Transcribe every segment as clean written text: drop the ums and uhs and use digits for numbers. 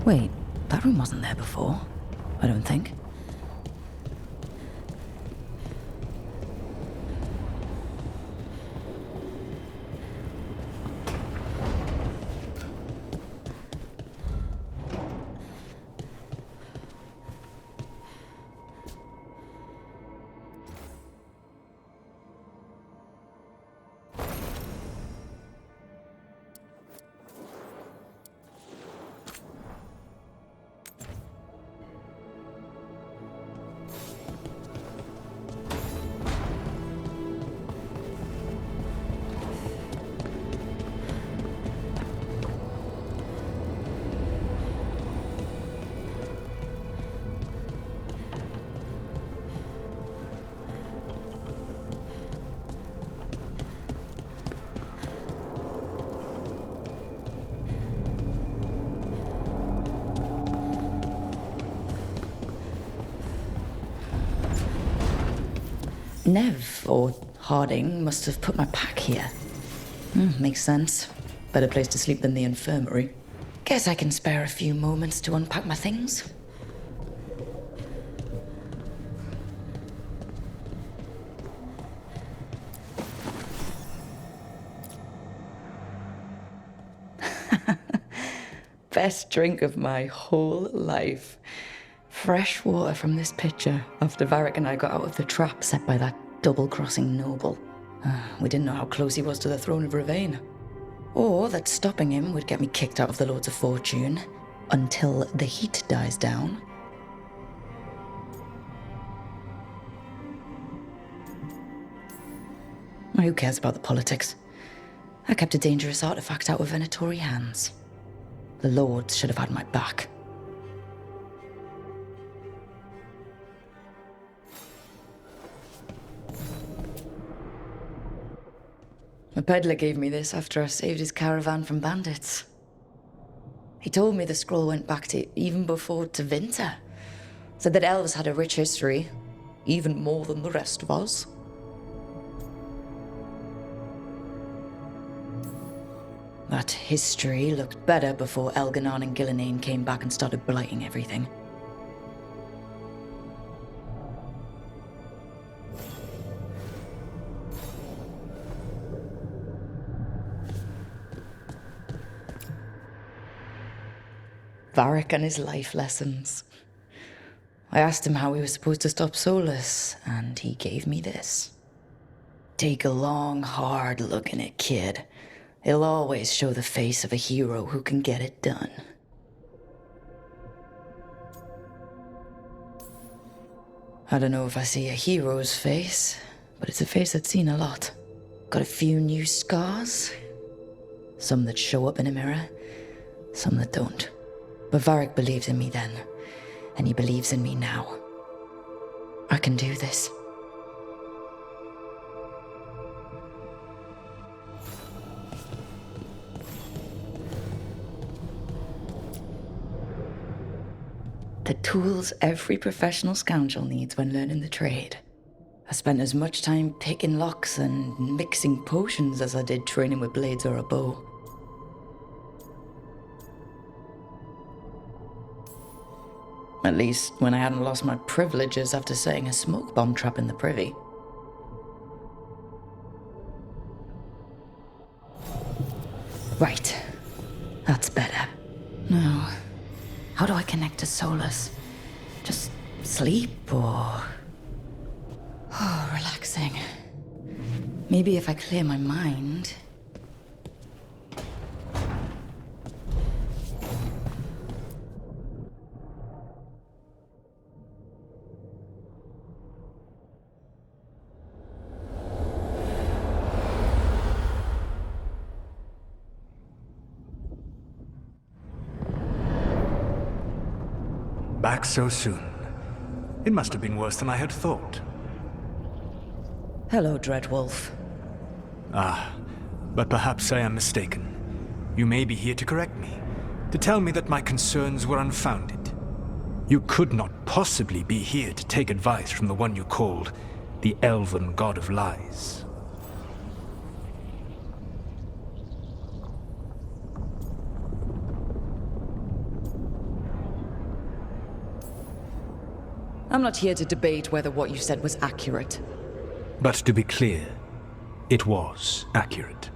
Wait, that room wasn't there before, I don't think. Nev, or Harding, must have put my pack here. Makes sense. Better place to sleep than the infirmary. Guess I can spare a few moments to unpack my things. Best drink of my whole life. Fresh water from this pitcher after Varric and I got out of the trap set by that double-crossing noble. We didn't know how close he was to the throne of Ravain. Or that stopping him would get me kicked out of the Lords of Fortune until the heat dies down. Who cares about the politics? I kept a dangerous artifact out of Venatori hands. The Lords should have had my back. A peddler gave me this after I saved his caravan from bandits. He told me the scroll went back to even before Tevinter. Said that elves had a rich history, even more than the rest of us. That history looked better before Elganon and Gillenane came back and started blighting everything. Varric and his life lessons. I asked him how we were supposed to stop Solus, and he gave me this. Take a long, hard look in it, kid. It'll always show the face of a hero who can get it done. I don't know if I see a hero's face, but it's a face that's seen a lot. Got a few new scars. Some that show up in a mirror, some that don't. But Varric believed in me then, and he believes in me now. I can do this. The tools every professional scoundrel needs when learning the trade. I spent as much time picking locks and mixing potions as I did training with blades or a bow. At least when I hadn't lost my privileges after setting a smoke bomb trap in the privy. Right. That's better. Now, how do I connect to Solus? Just sleep or... Oh, relaxing. Maybe if I clear my mind... Back so soon. It must have been worse than I had thought. Hello, Dreadwolf. But perhaps I am mistaken. You may be here to correct me, to tell me that my concerns were unfounded. You could not possibly be here to take advice from the one you called the Elven God of Lies. I'm not here to debate whether what you said was accurate. But to be clear, it was accurate.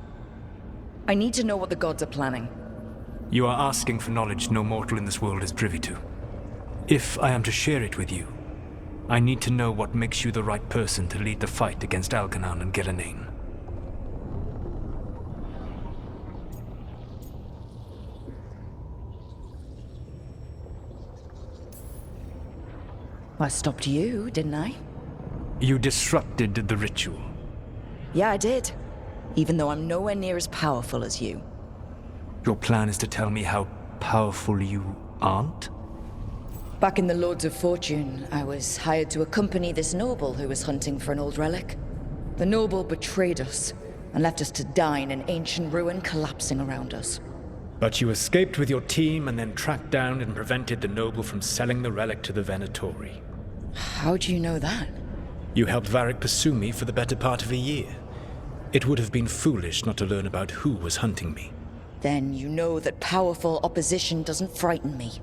I need to know what the gods are planning. You are asking for knowledge no mortal in this world is privy to. If I am to share it with you, I need to know what makes you the right person to lead the fight against Algernon and Gillenane. I stopped you, didn't I? You disrupted the ritual. Yeah, I did. Even though I'm nowhere near as powerful as you. Your plan is to tell me how powerful you aren't? Back in the Lords of Fortune, I was hired to accompany this noble who was hunting for an old relic. The noble betrayed us and left us to die in an ancient ruin collapsing around us. But you escaped with your team and then tracked down and prevented the noble from selling the relic to the Venatori. How do you know that? You helped Varric pursue me for the better part of a year. It would have been foolish not to learn about who was hunting me. Then you know that powerful opposition doesn't frighten me.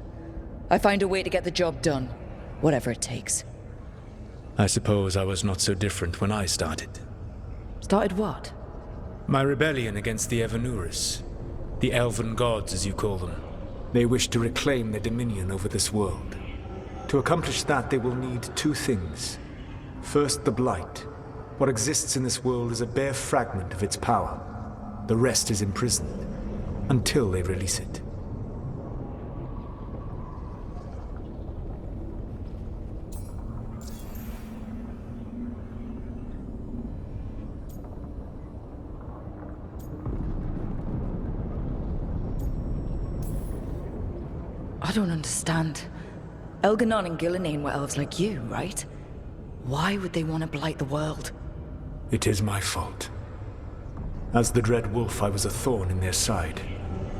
I find a way to get the job done, whatever it takes. I suppose I was not so different when I started. Started what? My rebellion against the Evanuris. The elven gods, as you call them. They wish to reclaim their dominion over this world. To accomplish that, they will need two things. First, the Blight. What exists in this world is a bare fragment of its power. The rest is imprisoned, until they release it. I don't understand. Elganon and Gillenane were elves like you, right? Why would they want to blight the world? It is my fault. As the Dread Wolf, I was a thorn in their side.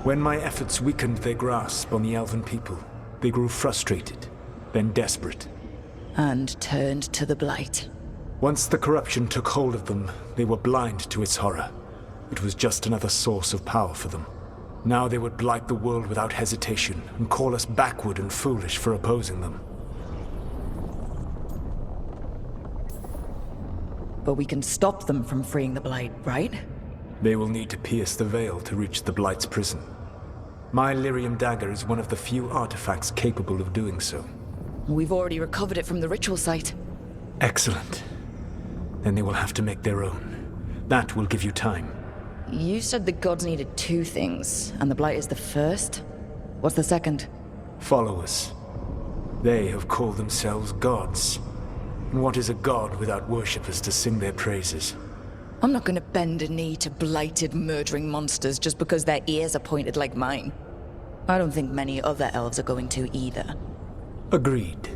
When my efforts weakened their grasp on the elven people, they grew frustrated, then desperate. And turned to the blight. Once the corruption took hold of them, they were blind to its horror. It was just another source of power for them. Now they would blight the world without hesitation and call us backward and foolish for opposing them. But we can stop them from freeing the blight, right? They will need to pierce the veil to reach the Blight's prison. My lyrium dagger is one of the few artifacts capable of doing so. We've already recovered it from the ritual site. Excellent. Then they will have to make their own. That will give you time. You said the gods needed two things, and the blight is the first? What's the second? Followers. They have called themselves gods. And what is a god without worshippers to sing their praises? I'm not gonna bend a knee to blighted, murdering monsters just because their ears are pointed like mine. I don't think many other elves are going to either. Agreed.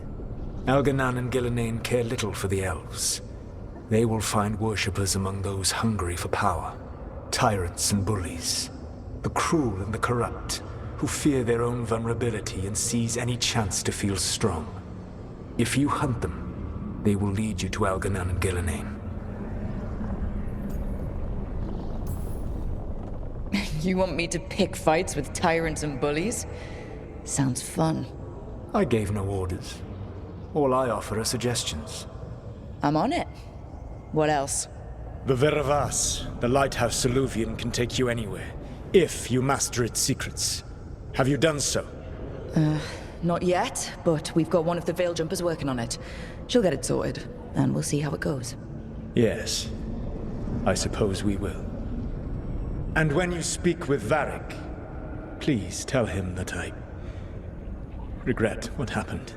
Elganon and Gillenane care little for the elves. They will find worshippers among those hungry for power. Tyrants and bullies. The cruel and the corrupt, who fear their own vulnerability and seize any chance to feel strong. If you hunt them, they will lead you to Elganon and Gillenane. You want me to pick fights with tyrants and bullies? Sounds fun. I gave no orders. All I offer are suggestions. I'm on it. What else? The Veravas, the lighthouse Soluvian, can take you anywhere, if you master its secrets. Have you done so? Not yet, but we've got one of the Veil Jumpers working on it. She'll get it sorted, and we'll see how it goes. Yes. I suppose we will. And when you speak with Varric, please tell him that I regret what happened.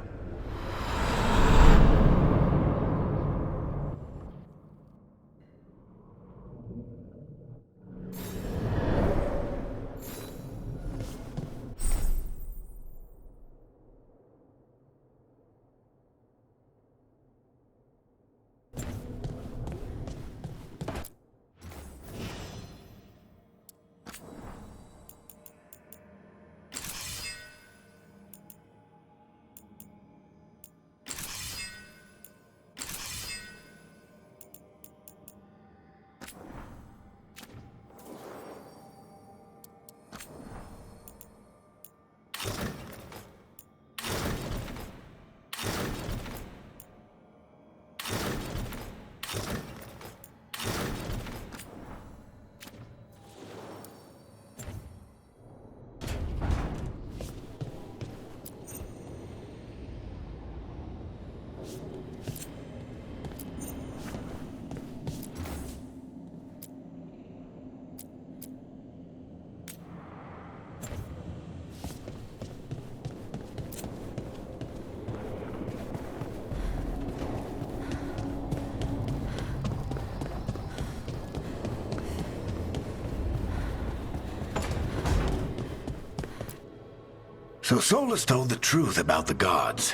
So Solus told the truth about the gods.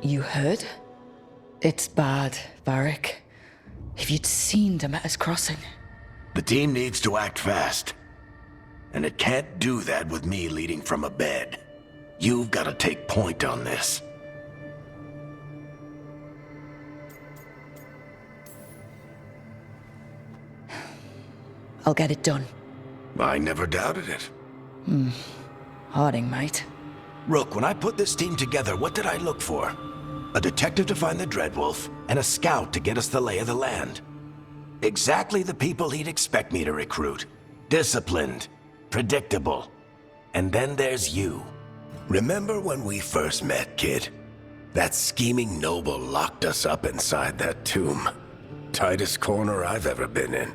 You heard? It's bad, Varric. If you'd seen Demeter's crossing. The team needs to act fast. And it can't do that with me leading from a bed. You've got to take point on this. I'll get it done. I never doubted it. Harding might. Rook, when I put this team together, what did I look for? A detective to find the Dreadwolf, and a scout to get us the lay of the land. Exactly the people he'd expect me to recruit. Disciplined, predictable. And then there's you. Remember when we first met, kid? That scheming noble locked us up inside that tomb. Tightest corner I've ever been in.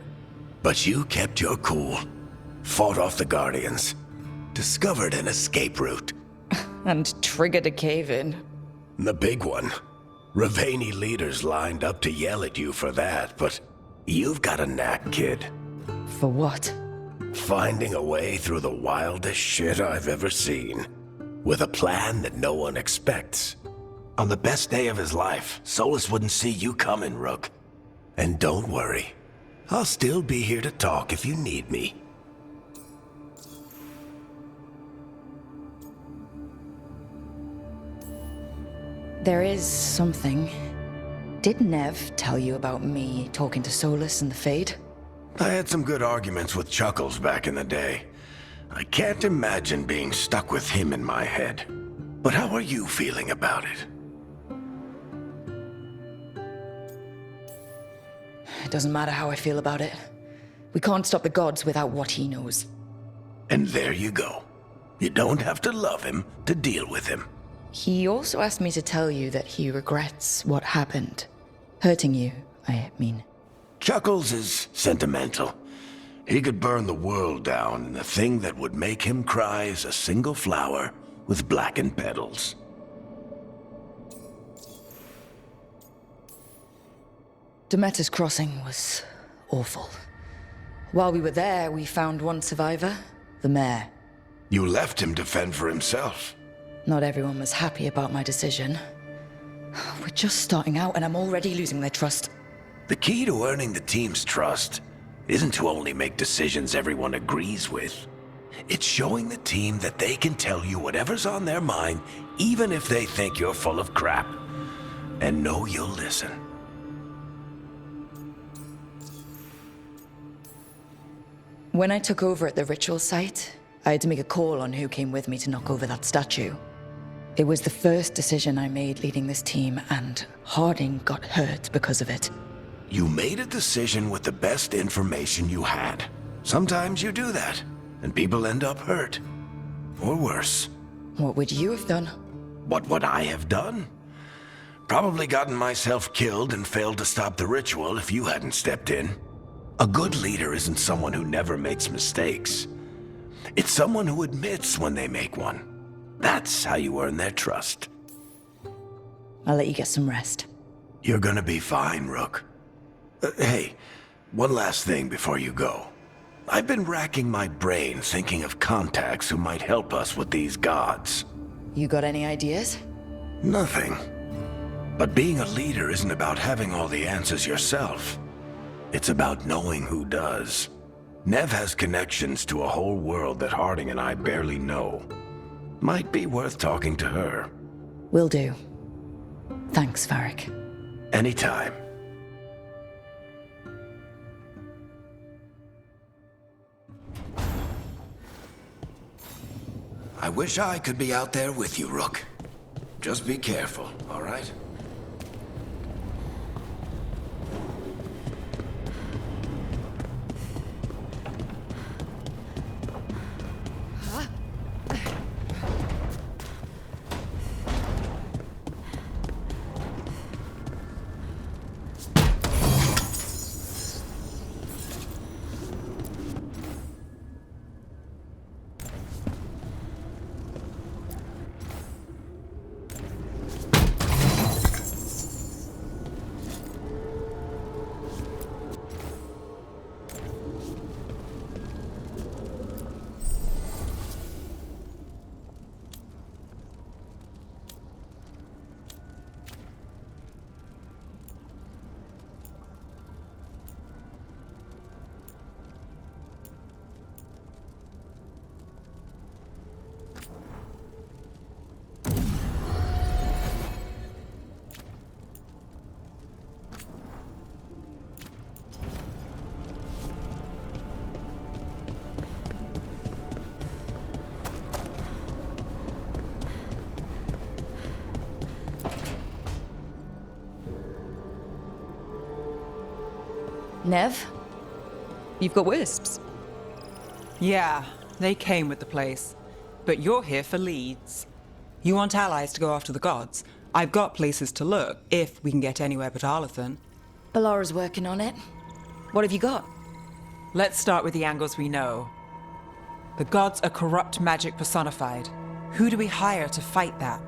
But you kept your cool. Fought off the Guardians. Discovered an escape route. And triggered a cave-in. The big one. Ravani leaders lined up to yell at you for that, but you've got a knack, kid. For what? Finding a way through the wildest shit I've ever seen. With a plan that no one expects. On the best day of his life, Solus wouldn't see you coming, Rook. And don't worry. I'll still be here to talk if you need me. There is something. Did Nev tell you about me talking to Solus and the Fade? I had some good arguments with Chuckles back in the day. I can't imagine being stuck with him in my head. But how are you feeling about it? It doesn't matter how I feel about it. We can't stop the gods without what he knows. And there you go. You don't have to love him to deal with him. He also asked me to tell you that he regrets what happened. Hurting you, I mean. Chuckles is sentimental. He could burn the world down, and the thing that would make him cry is a single flower with blackened petals. Demeter's crossing was awful. While we were there, we found one survivor, the mayor. You left him to fend for himself. Not everyone was happy about my decision. We're just starting out and I'm already losing their trust. The key to earning the team's trust isn't to only make decisions everyone agrees with. It's showing the team that they can tell you whatever's on their mind, even if they think you're full of crap. And know you'll listen. When I took over at the ritual site, I had to make a call on who came with me to knock over that statue. It was the first decision I made leading this team, and Harding got hurt because of it. You made a decision with the best information you had. Sometimes you do that, and people end up hurt. Or worse. What would you have done? What would I have done? Probably gotten myself killed and failed to stop the ritual if you hadn't stepped in. A good leader isn't someone who never makes mistakes. It's someone who admits when they make one. That's how you earn their trust. I'll let you get some rest. You're gonna be fine, Rook. Hey, one last thing before you go. I've been racking my brain thinking of contacts who might help us with these gods. You got any ideas? Nothing. But being a leader isn't about having all the answers yourself. It's about knowing who does. Nev has connections to a whole world that Harding and I barely know. Might be worth talking to her. Will do. Thanks, Varric. Anytime. I wish I could be out there with you, Rook. Just be careful, all right? Nev, you've got wisps. Yeah, they came with the place. But you're here for leads. You want allies to go after the gods? I've got places to look, if we can get anywhere but Arlathan. Balara's working on it. What have you got? Let's start with the angles we know. The gods are corrupt magic personified. Who do we hire to fight that?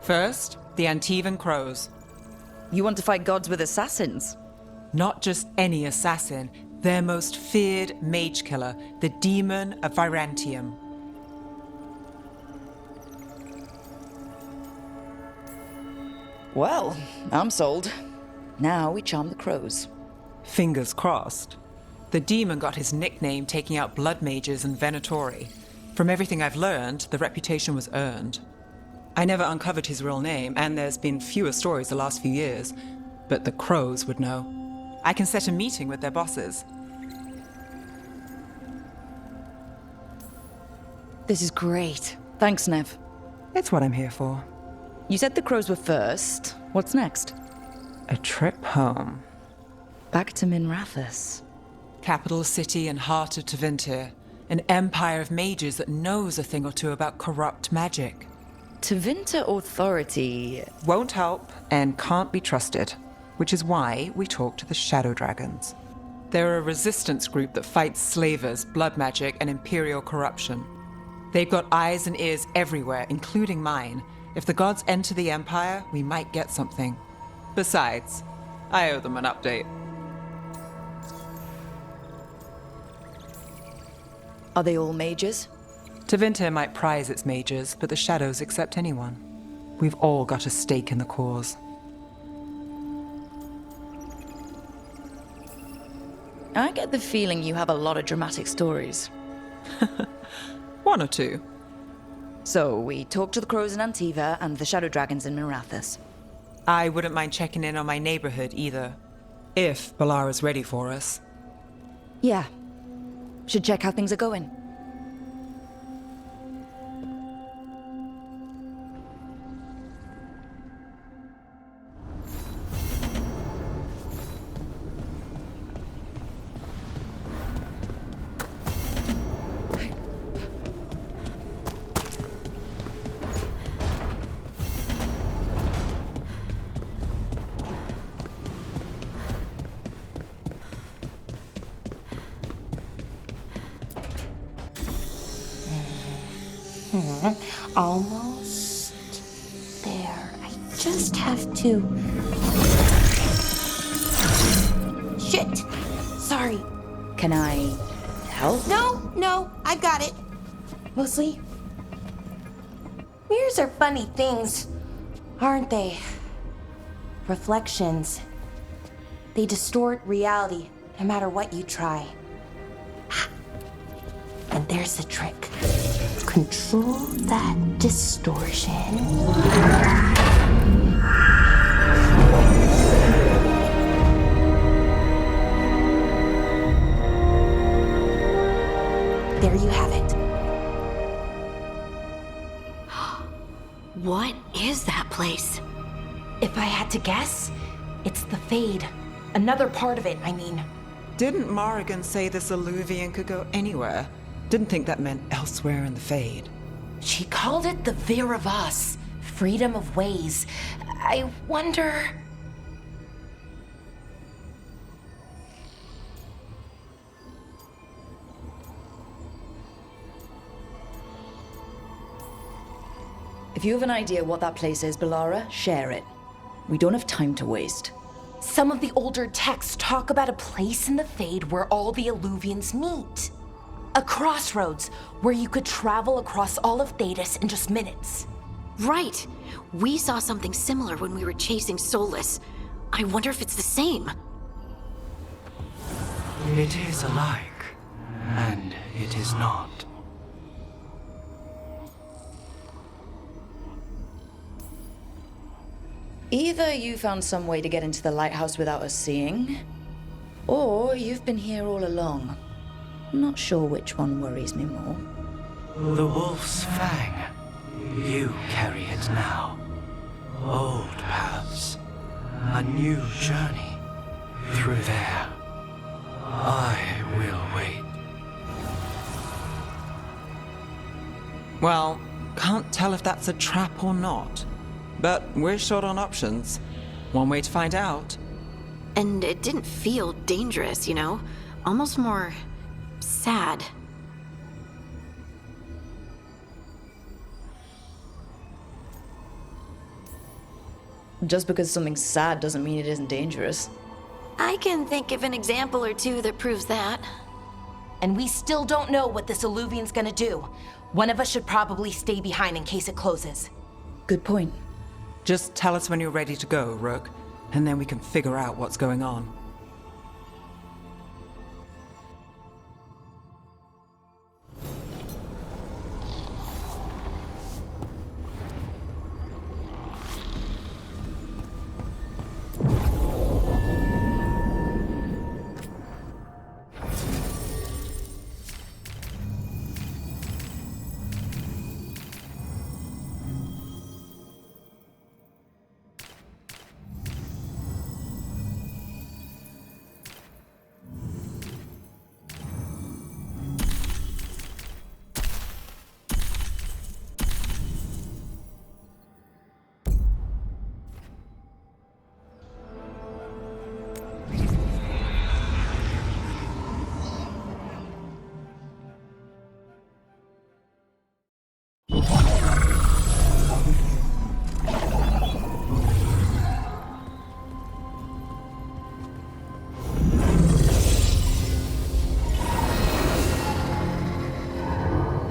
First, the Antivan Crows. You want to fight gods with assassins? Not just any assassin, their most feared mage killer, the Demon of Virantium. Well, I'm sold. Now we charm the crows. Fingers crossed. The demon got his nickname taking out blood mages and Venatori. From everything I've learned, the reputation was earned. I never uncovered his real name, and there's been fewer stories the last few years, but the crows would know. I can set a meeting with their bosses. This is great. Thanks, Nev. It's what I'm here for. You said the crows were first. What's next? A trip home. Back to Minrathous. Capital city and heart of Tevinter. An empire of mages that knows a thing or two about corrupt magic. Tevinter authority. Won't help and can't be trusted, which is why we talk to the Shadow Dragons. They're a resistance group that fights slavers, blood magic, and imperial corruption. They've got eyes and ears everywhere, including mine. If the gods enter the empire, we might get something. Besides, I owe them an update. Are they all mages? Tevinter might prize its mages, but the Shadows accept anyone. We've all got a stake in the cause. I get the feeling you have a lot of dramatic stories. One or two. So, we talked to the crows in Antiva and the shadow dragons in Minrathous. I wouldn't mind checking in on my neighborhood either. If Balara's ready for us. Yeah. Should check how things are going. Almost there. I just have to... Shit! Sorry. Can I help? No, I've got it. Mostly, mirrors are funny things, aren't they? Reflections. They distort reality, no matter what you try. And there's the trick. Control that distortion. There you have it. What is that place? If I had to guess, it's the Fade. Another part of it, I mean. Didn't Morrigan say this Alluvian could go anywhere? Didn't think that meant elsewhere in the Fade. She called it the Vir of Us, freedom of ways. I wonder... If you have an idea what that place is, Balara, share it. We don't have time to waste. Some of the older texts talk about a place in the Fade where all the Alluvians meet. A crossroads where you could travel across all of Thedas in just minutes. Right. We saw something similar when we were chasing Solus. I wonder if it's the same. It is alike, and it is not. Either you found some way to get into the lighthouse without us seeing, or you've been here all along. Not sure which one worries me more. The wolf's fang. You carry it now. Old paths. A new journey. Through there. I will wait. Well, can't tell if that's a trap or not. But we're short on options. One way to find out. And it didn't feel dangerous, you know? Almost more sad. Just because something's sad doesn't mean it isn't dangerous. I can think of an example or two that proves that. And we still don't know what this alluvian's gonna do. One of us should probably stay behind in case it closes. Good point. Just tell us when you're ready to go, Rook, and then we can figure out what's going on.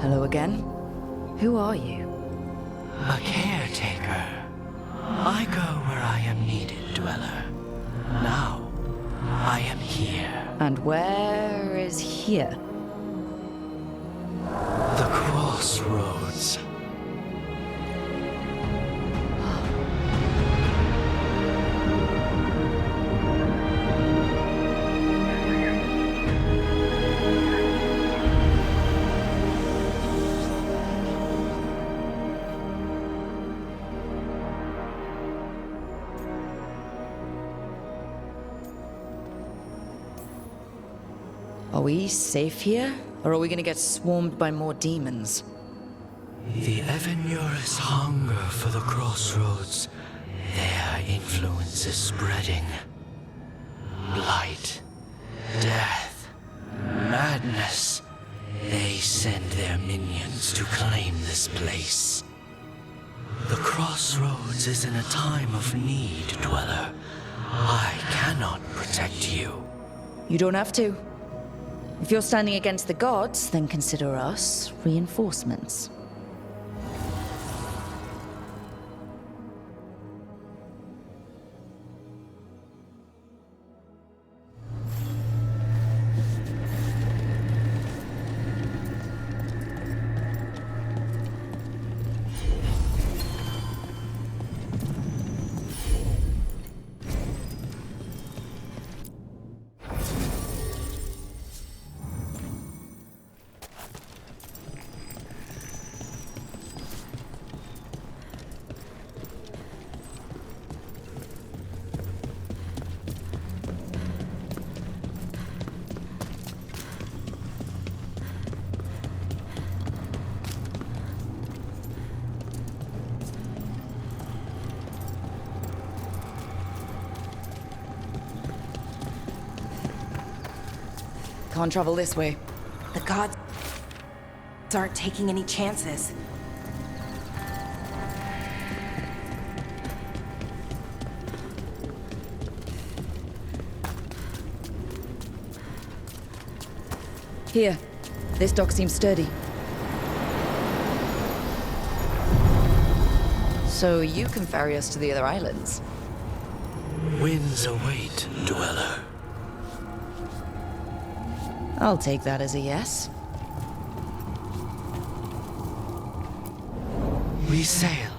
Hello again. Who are you? A caretaker. I go where I am needed, Dweller. Now, I am here. And where is here? The crossroads. Are we safe here? Or are we gonna get swarmed by more demons? The Evanurus hunger for the crossroads. Their influence is spreading. Blight, death, madness. They send their minions to claim this place. The crossroads is in a time of need, Dweller. I cannot protect you. You don't have to. If you're standing against the gods, then consider us reinforcements. Can't travel this way. The gods aren't taking any chances. Here. This dock seems sturdy. So you can ferry us to the other islands? Winds await, Dweller. I'll take that as a yes. We sail.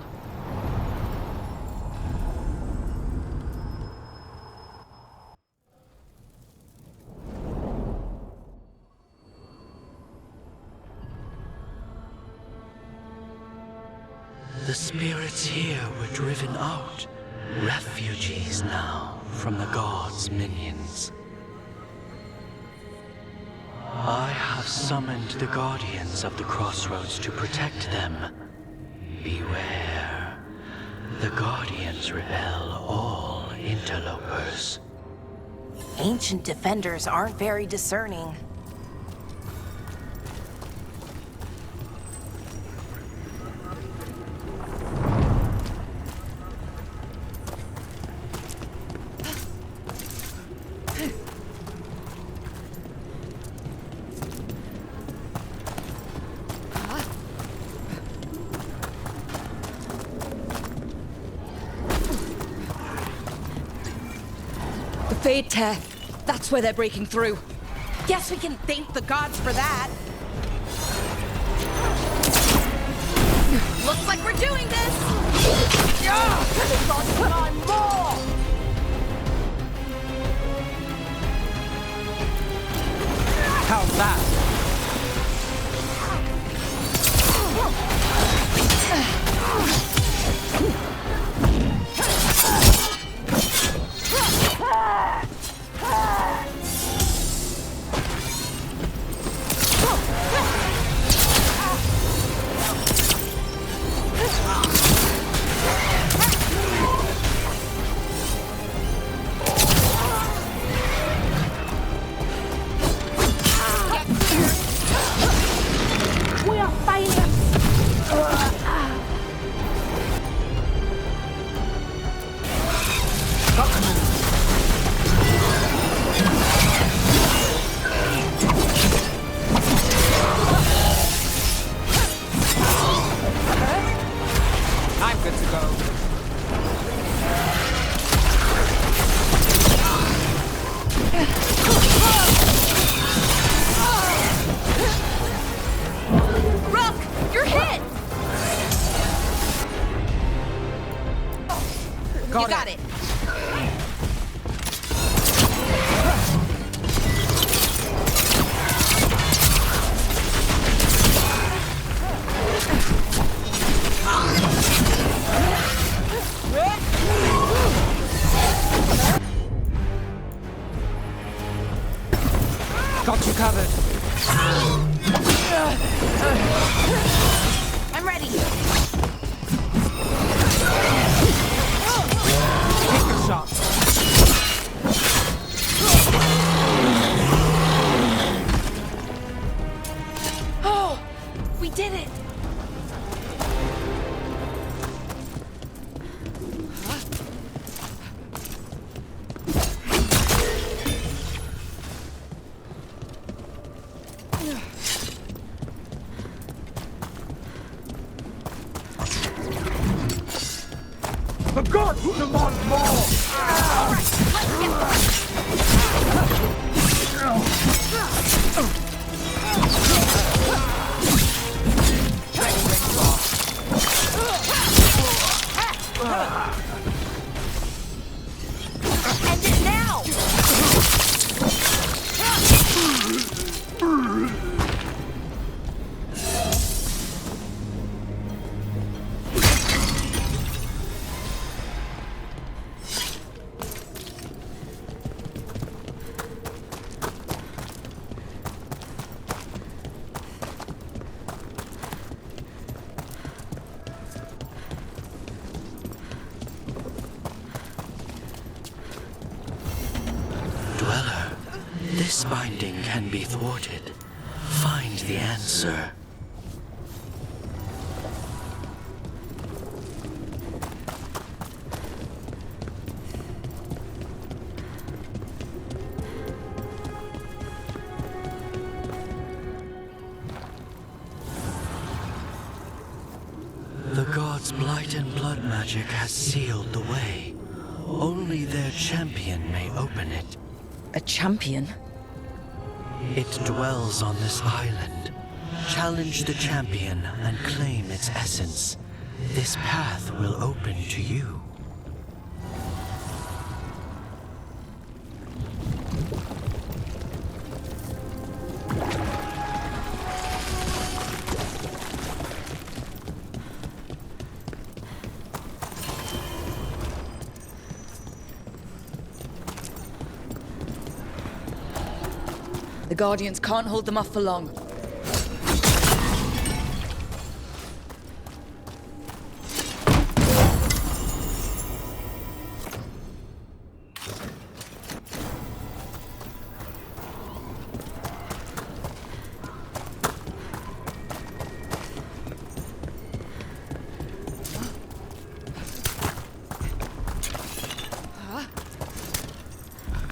The spirits here were driven out. Refugees now from the gods' minions. have summoned the Guardians of the Crossroads to protect them. Beware. The Guardians repel all interlopers. Ancient defenders aren't very discerning. The Fade Tear. That's where they're breaking through. Guess we can thank the gods for that. Looks like we're doing this! Yeah! The gods put on more! How's that? We are failures! I'm good to go. Rook, you're hit! You got it. Got you covered. I'm ready. Take a shot. Oh, we did it. The gods demand more! End it now! Dweller, this binding can be thwarted. Find the answer. The gods' blight and blood magic has sealed the way. Only their champion may open it. A champion? It dwells on this island. Challenge the champion and claim its essence. This path will open to you. The Guardians can't hold them off for long.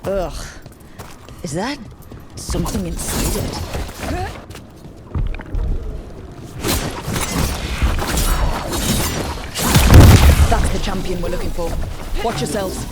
Ugh. Is that something inside it? That's the champion we're looking for. Watch yourselves.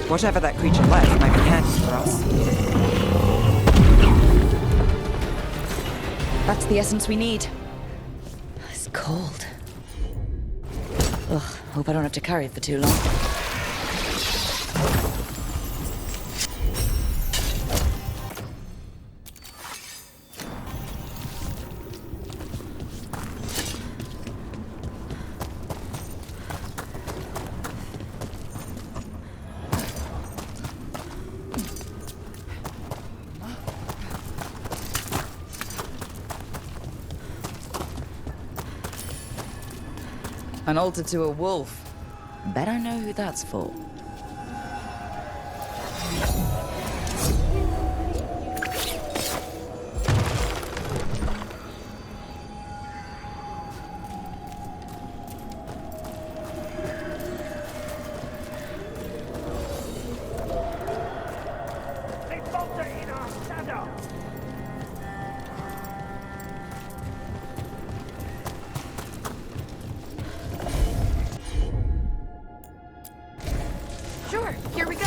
Whatever that creature left might be handy for us. That's the essence we need. It's cold. Ugh, hope I don't have to carry it for too long. An altar to a wolf. Bet I know who that's for. Sure, here we go.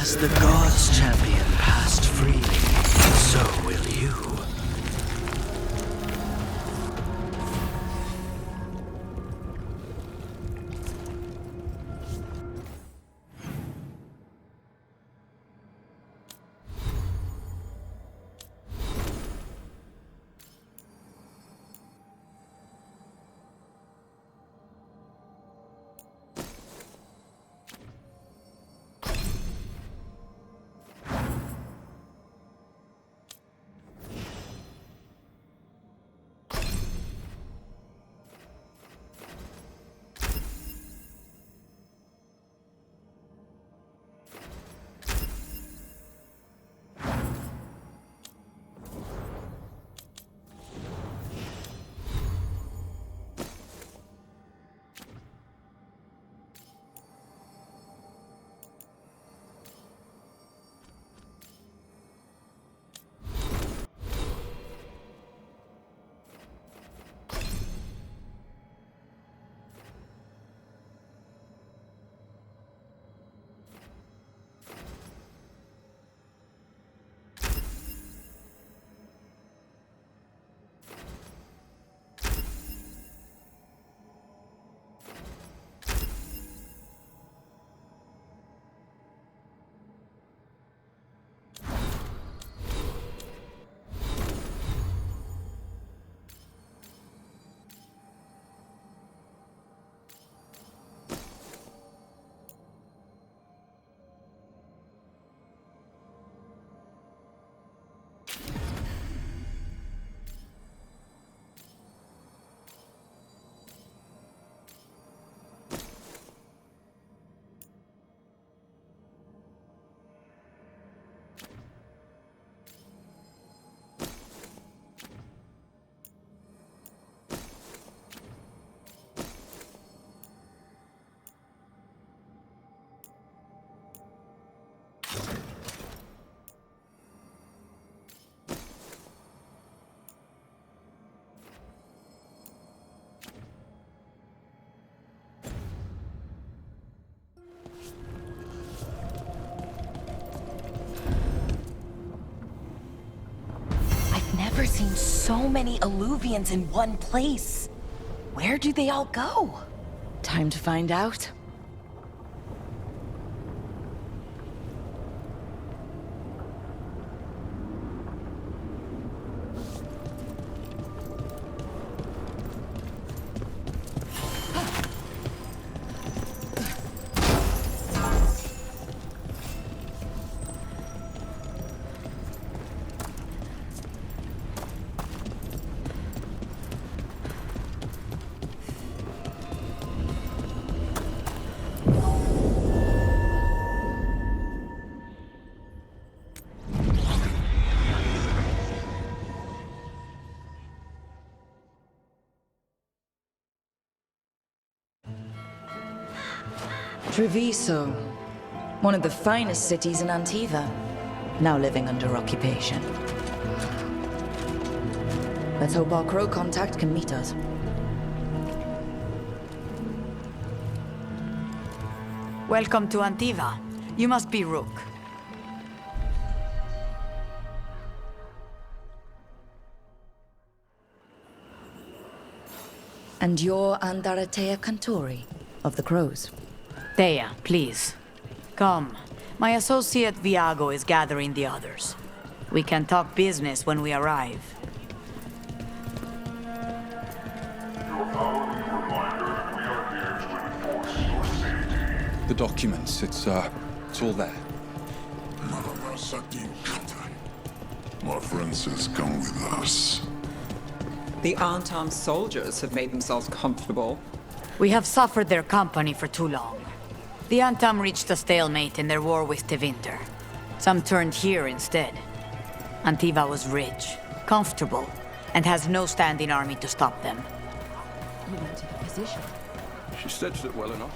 As the gods' champion passed freely, so will you. Never seen so many Alluvians in one place. Where do they all go? Time to find out. Treviso, one of the finest cities in Antiva, now living under occupation. Let's hope our crow contact can meet us. Welcome to Antiva. You must be Rook. And you're Andaratea Cantori, of the Crows. Thea, please. Come. My associate Viago is gathering the others. We can talk business when we arrive. The documents, it's all there. My friend says come with us. The unarmed soldiers have made themselves comfortable. We have suffered their company for too long. The Antam reached a stalemate in their war with Tevinter. Some turned here instead. Antiva was rich, comfortable, and has no standing army to stop them. You went to the physician. She stitched it well enough.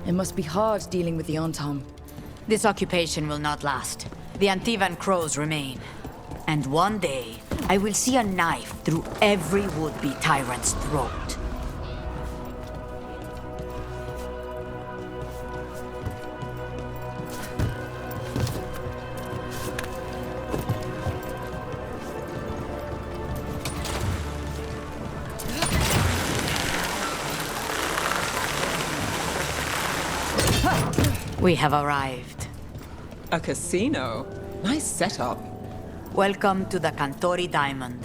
It must be hard dealing with the Antam. This occupation will not last. The Antivan Crows remain. And one day, I will see a knife through every would-be tyrant's throat. We have arrived. A casino? Nice setup. Welcome to the Cantori Diamond.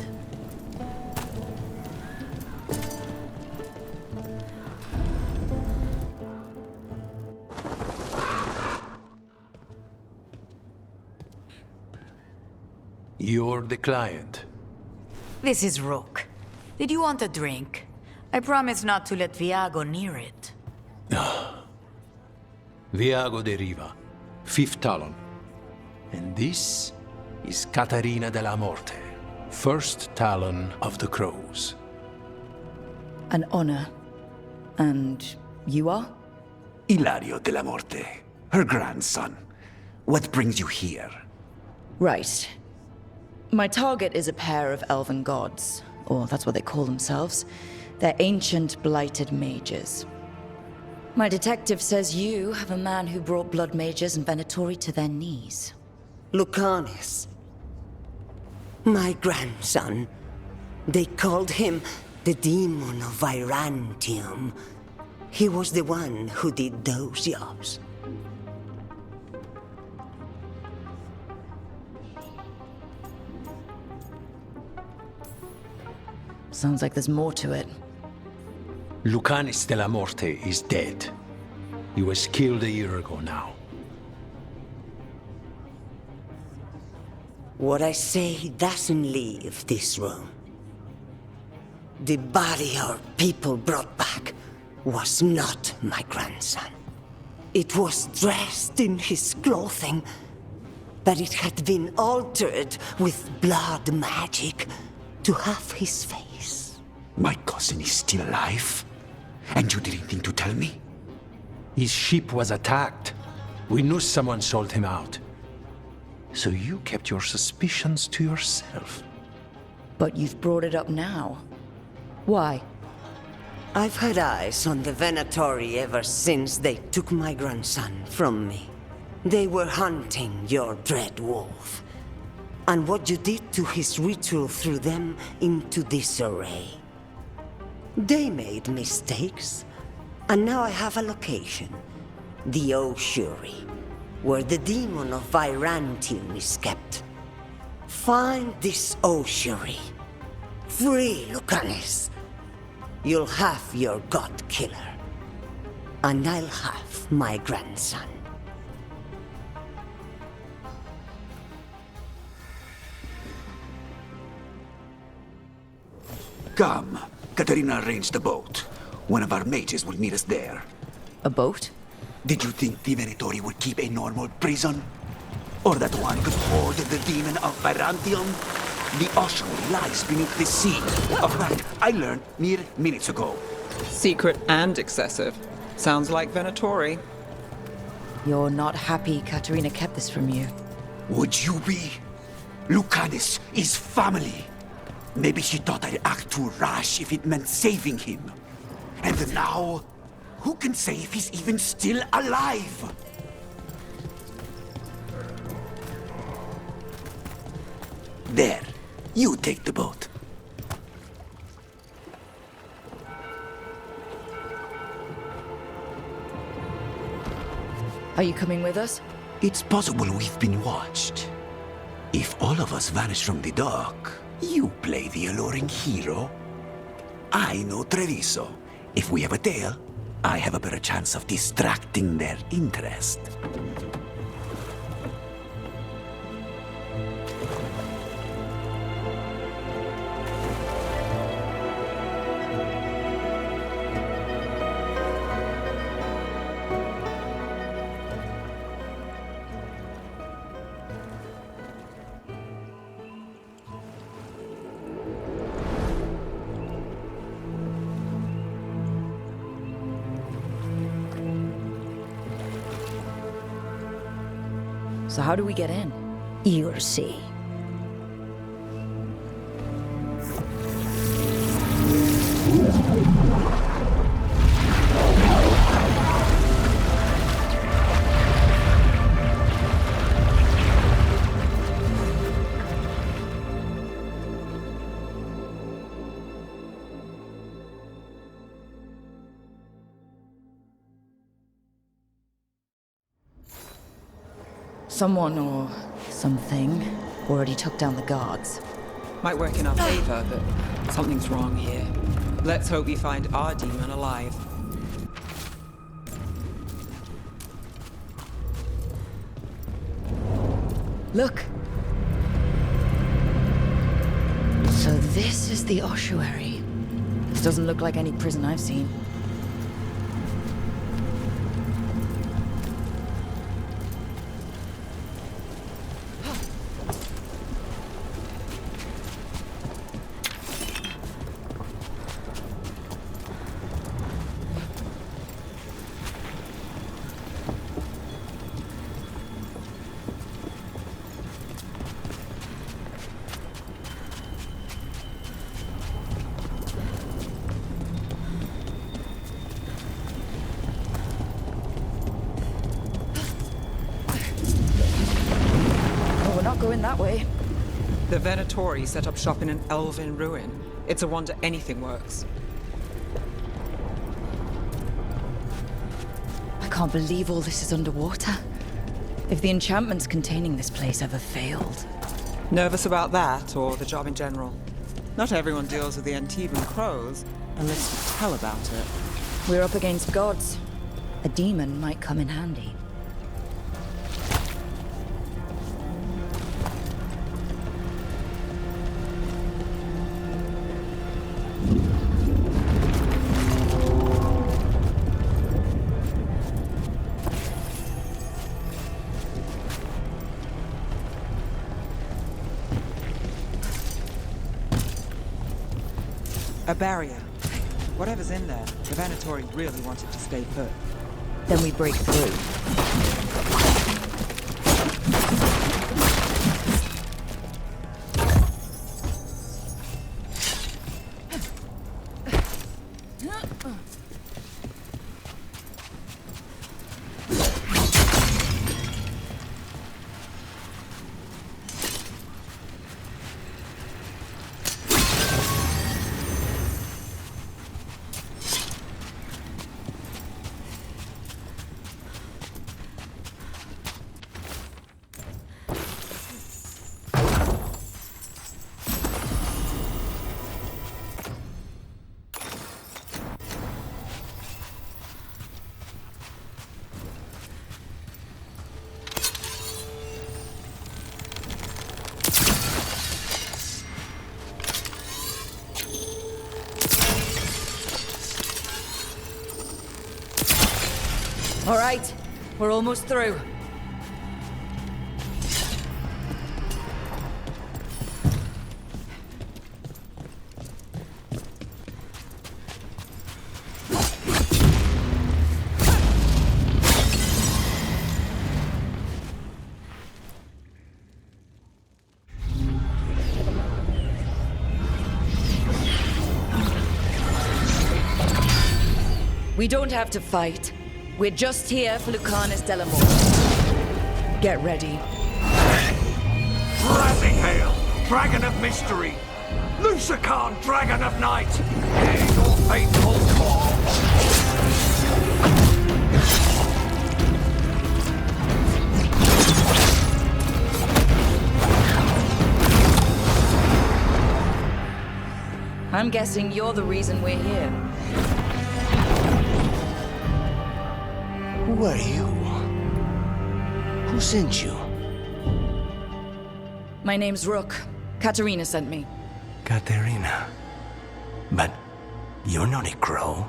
You're the client. This is Rook. Did you want a drink? I promise not to let Viago near it. Viago de Riva, fifth talon. And this is Caterina de la Morte, first talon of the Crows. An honor. And you are? Ilario de la Morte, her grandson. What brings you here? Right. My target is a pair of elven gods, or that's what they call themselves. They're ancient, blighted mages. My detective says you have a man who brought blood mages and Venatori to their knees. Lucanis. My grandson. They called him the Demon of Virantium. He was the one who did those jobs. Sounds like there's more to it. Lucanis de la Morte is dead. He was killed a year ago now. What I say doesn't leave this room. The body our people brought back was not my grandson. It was dressed in his clothing, but it had been altered with blood magic to have his face. My cousin is still alive? And you didn't think to tell me? His ship was attacked. We knew someone sold him out. So you kept your suspicions to yourself. But you've brought it up now. Why? I've had eyes on the Venatori ever since they took my grandson from me. They were hunting your dread wolf. And what you did to his ritual threw them into disarray. They made mistakes, and now I have a location. The Oshuri, where the demon of Virantium is kept. Find this Oshuri. Free Lucanis. You'll have your god killer. And I'll have my grandson. Come. Caterina arranged a boat. One of our mages will meet us there. A boat? Did you think the Venatori would keep a normal prison? Or that one could hold the demon of Virantium? The Oshuri lies beneath the sea. Of that I learned mere minutes ago. Secret and excessive. Sounds like Venatori. You're not happy Katerina kept this from you. Would you be? Lucanis is family. Maybe she thought I'd act too rash if it meant saving him. And now, who can say if he's even still alive? There, you take the boat. Are you coming with us? It's possible we've been watched. If all of us vanish from the dock, you play the alluring hero. I know Treviso. If we have a tail, I have a better chance of distracting their interest. So how do we get in? You'll see. Someone or something already took down the guards. Might work in our favor, but something's wrong here. Let's hope we find our demon alive. Look! So this is the ossuary. This doesn't look like any prison I've seen. Going that way. The Venatori set up shop in an elven ruin. It's a wonder anything works. I can't believe all this is underwater. If the enchantments containing this place ever failed. Nervous about that, or the job in general? Not everyone deals with the Antivan crows, unless you tell about it. We're up against gods. A demon might come in handy. A barrier. Whatever's in there, the Venatori really wanted to stay put. Then we break through. All right, we're almost through. We don't have to fight. We're just here for Lucanus Delamore. Get ready. Rising Hail, Dragon of Mystery! Lucican, Dragon of Night! Hear your fateful call! I'm guessing you're the reason we're here. Who are you? Who sent you? My name's Rook. Katerina sent me. Katerina. But you're not a crow.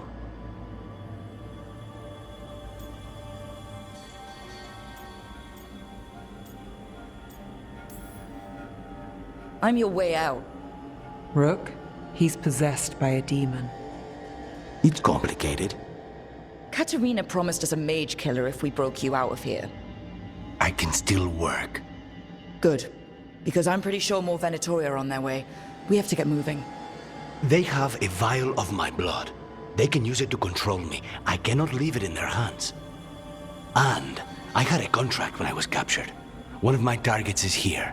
I'm your way out. Rook, he's possessed by a demon. It's complicated. Katerina promised us a mage killer if we broke you out of here. I can still work. Good. Because I'm pretty sure more Venatori are on their way. We have to get moving. They have a vial of my blood. They can use it to control me. I cannot leave it in their hands. And I had a contract when I was captured. One of my targets is here.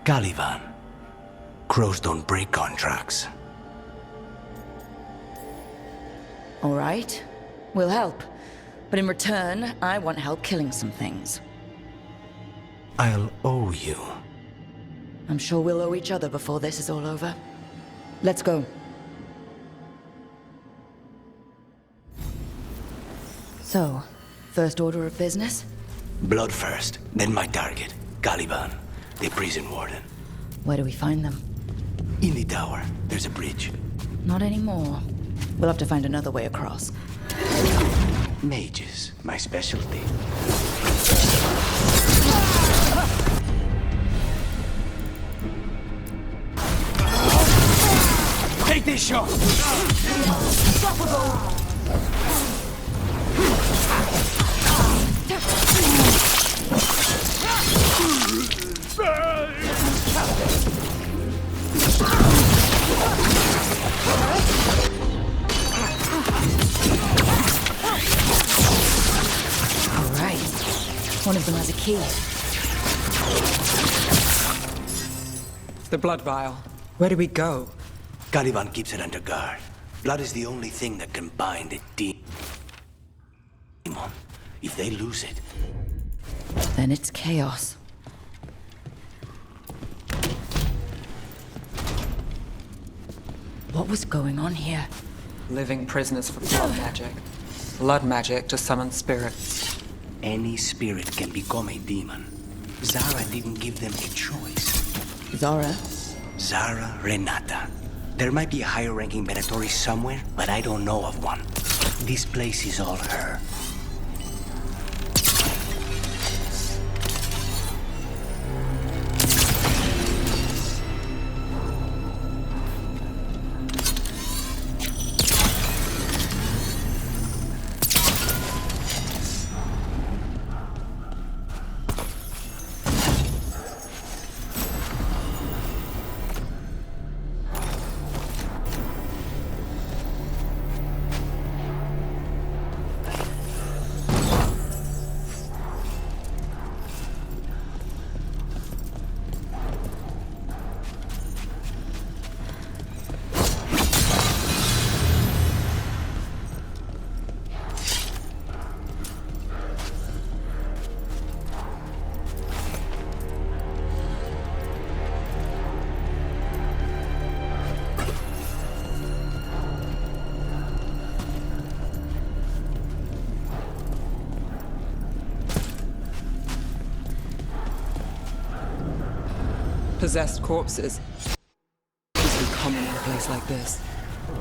Caliban. Crows don't break contracts. All right. We'll help. But in return, I want help killing some things. I'll owe you. I'm sure we'll owe each other before this is all over. Let's go. So, first order of business? Blood first, then my target, Caliban, the prison warden. Where do we find them? In the tower, there's a bridge. Not anymore. We'll have to find another way across. Mages, my specialty. Take this shot! One of them has a key. The blood vial. Where do we go? Caliban keeps it under guard. Blood is the only thing that can bind a demon. If they lose it, then it's chaos. What was going on here? Living prisoners for blood magic. Blood magic to summon spirits. Any spirit can become a demon. Zara didn't give them a choice. Zara? Zara Renata. There might be a higher-ranking Venatori somewhere, but I don't know of one. This place is all her. Possessed corpses. Is common in a place like this.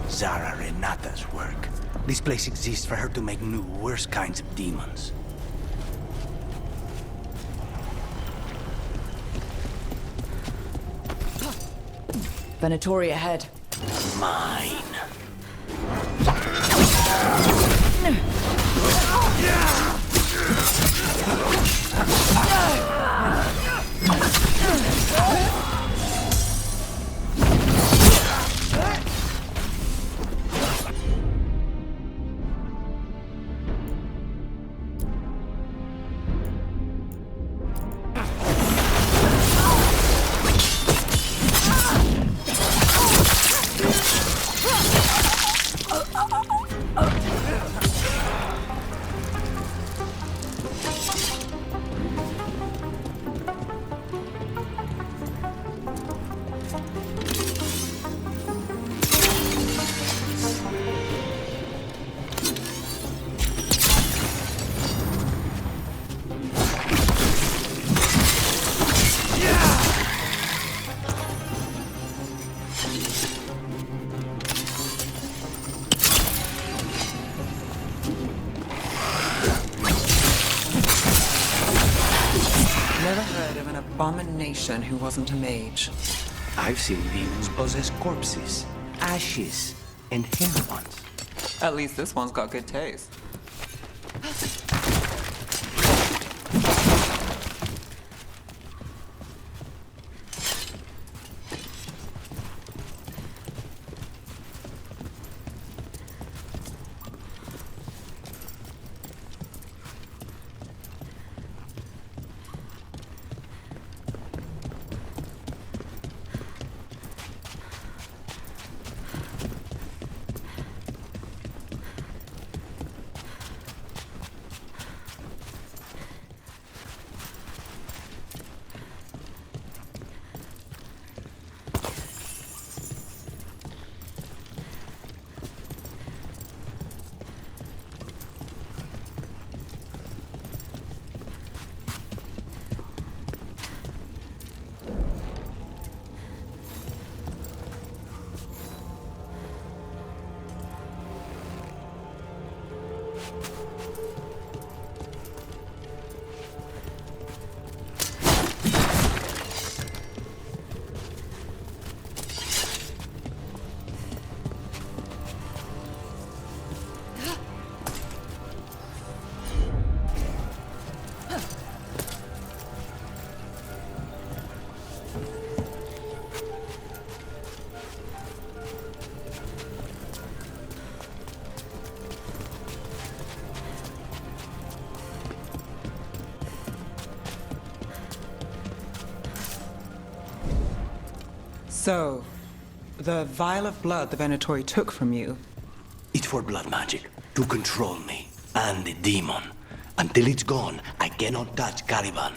Zara Renata's work. This place exists for her to make new, worse kinds of demons. Venatori ahead. Mine. Abomination who wasn't a mage. I've seen demons possess corpses, ashes, and hair ones. At least this one's got good taste. So, the vial of blood the Venatori took from you, It's for blood magic, to control me, and the demon. Until it's gone, I cannot touch Caliban.